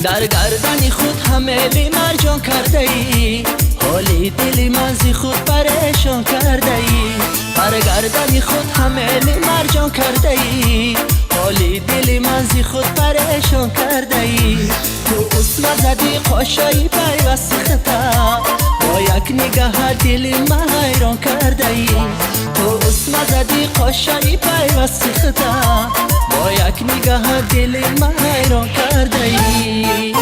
در گردن خود همه بی مرجان کرده ای، حالی دل من زی خود پریشان کرده ای. در گردن خود همه بی مرجان کرده ای، حالی دل من زی خود پریشان کرده ای. تو اسم زدی قاشایی پیوست خطا، با یک نگاه دل من حیران کرده ای. تو اسم زدی قاشایی پیوست خطا، با یک نگاه دل من حیران کرده ای.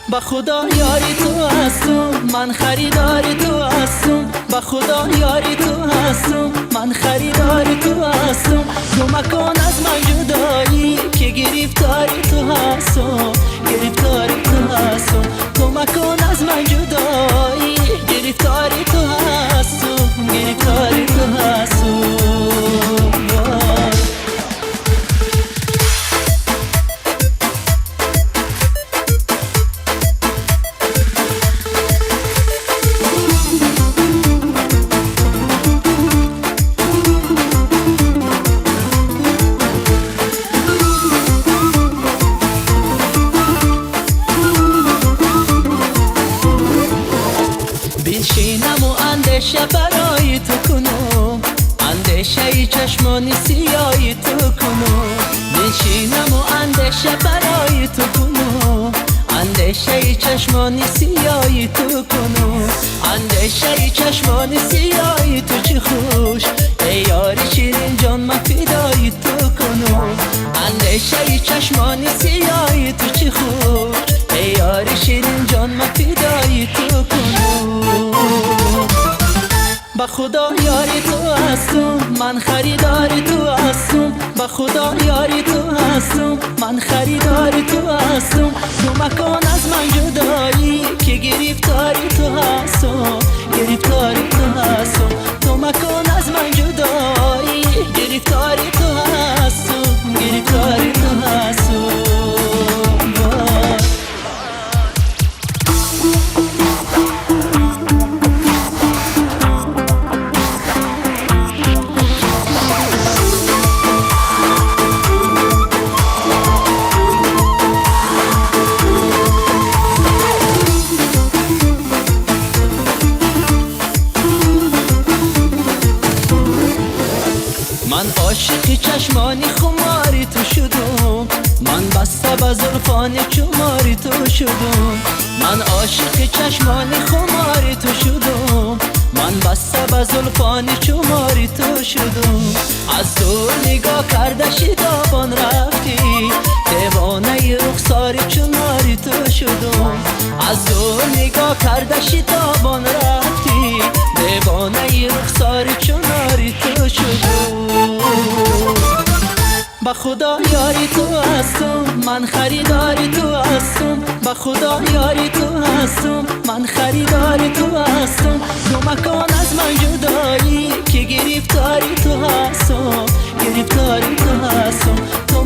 با خدا یاری تو هستم، من خریدار تو هستم. با خدا یاری تو هستم، من خریدار تو هستم. تو مکان از من جدایی که گرفتاری تو هستم، گرفتاری تو هستم. تو مکان از من جدایی گرفتاری تو هستم، گرفتاری تو هستم. بنشینم و اندیشه برای تو کنم، اندیشه چشمان سیای تو کنم. بنشینم و اندیشه برای تو کنم، اندیشه چشمان سیای تو کنم. اندیشه چشمان سیای تو چه خوش، ای یار شیرین جان من فدای تو کنم. اندیشه چشمان سیای تو چه خوش، ای یار شیرین جان من فدای تو کنم. با خدا یاری تو هستم، من خریدار تو هستم. با خدا یاری تو هستم، من خریدار تو هستم. تو مکان از من جدایی که گرفتاری تو هستم، گرفتاری تو هستم. تو مکان از من جدایی گرفتاری تو هستم، گرفتاری تو هستم. من عاشق چشمانی خماری تو شدم، من بسته به زلفان چماری تو شدم. من عاشق چشمانی خماری تو شدم، من بسته به زلفان چماری تو شدم. از تو نگاه کرده شتابان رفتی، دیوانه رخسار چناری تو شدم. از تو نگاه کرده شتابان رفتی، دیوانه رخسار چناری تو شدم. با خدا یاری تو هستم، من خریدار تو هستم. با خدا یاری تو هستم، من خریدار تو هستم. تو مکان از من جدایی که گرفتاری تو هستم، گرفتاری تو هستم. تو